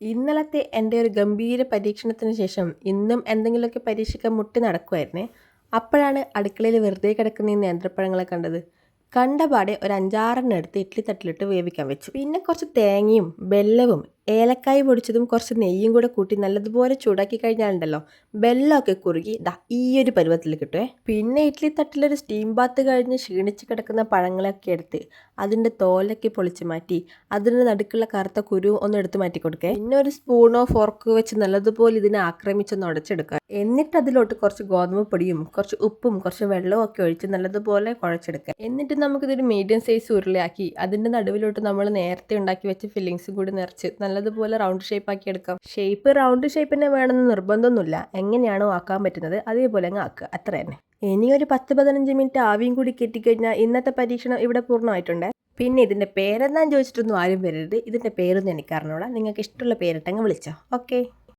ഇന്നലത്തെ എൻ്റെ ഒരു ഗംഭീര പരീക്ഷണത്തിന് ശേഷം ഇന്നും എന്തെങ്കിലുമൊക്കെ പരീക്ഷിക്കാൻ മുട്ടി നടക്കുമായിരുന്നേ. അപ്പോഴാണ് അടുക്കളയിൽ വെറുതെ കിടക്കുന്ന ഈ നേന്ത്രപ്പഴങ്ങളെ കണ്ടത്. കണ്ടപാടെ ഒരു 5-6 എടുത്ത് ഇഡ്ഡലി തട്ടിലിട്ട് വേവിക്കാൻ വെച്ചു. പിന്നെ കുറച്ച് തേങ്ങയും വെല്ലവും ഏലക്കായ് പൊടിച്ചതും കുറച്ച് നെയ്യും കൂടെ കൂട്ടി നല്ലതുപോലെ ചൂടാക്കി കഴിഞ്ഞാലുണ്ടല്ലോ, വെല്ലമൊക്കെ കുറുകി ഈ ഒരു പരുവത്തിൽ കിട്ടുമേ. പിന്നെ ഇഡ്ഡലി തട്ടിലൊരു സ്റ്റീം ബാത്ത് കഴിഞ്ഞ് ക്ഷീണിച്ച് കിടക്കുന്ന പഴങ്ങളൊക്കെ എടുത്ത് അതിൻ്റെ തോലൊക്കെ പൊളിച്ച് മാറ്റി അതിന് നടുക്കുള്ള കറുത്ത കുരു ഒന്ന് എടുത്ത് മാറ്റി കൊടുക്കുക. പിന്നെ ഒരു സ്പൂണോ ഫോർക്കോ വെച്ച് നല്ലതുപോലെ ഇതിനെ ആക്രമിച്ചൊന്ന് ഉടച്ചെടുക്കുക. എന്നിട്ട് അതിലോട്ട് കുറച്ച് ഗോതമ്പ് പൊടിയും കുറച്ച് ഉപ്പും കുറച്ച് വെള്ളവും ഒക്കെ ഒഴിച്ച് നല്ലതുപോലെ കുഴച്ചെടുക്കുക. എന്നിട്ട് നമുക്കിതൊരു മീഡിയം സൈസ് ഉരുളയാക്കി അതിൻ്റെ നടുവിലോട്ട് നമ്മൾ നേരത്തെ ഉണ്ടാക്കി വെച്ച ഫില്ലിങ്സും കൂടി നിറച്ച് നല്ലതുപോലെ റൗണ്ട് ഷേപ്പ് ആക്കി എടുക്കാം. ഷേപ്പ് റൗണ്ട് ഷേപ്പ് തന്നെ വേണമെന്ന് നിർബന്ധമൊന്നുമില്ല. എങ്ങനെയാണോ ആക്കാൻ പറ്റുന്നത് അതേപോലെ അങ്ങ് ആക്കുക, അത്ര തന്നെ. ഇനി ഒരു 10-15 മിനിറ്റ് ആവിയും കൂടി കെട്ടിക്കഴിഞ്ഞാൽ ഇന്നത്തെ പരീക്ഷണം ഇവിടെ പൂർണ്ണമായിട്ടുണ്ട്. പിന്നെ ഇതിൻ്റെ പേരെന്താന്ന് ചോദിച്ചിട്ടൊന്നും ആരും വരരുത്. ഇതിൻ്റെ പേരൊന്നും എനിക്ക് അറിഞ്ഞൂടാ. നിങ്ങൾക്ക് ഇഷ്ടമുള്ള പേരിട്ടങ്ങ് വിളിച്ചോ. ഓക്കെ.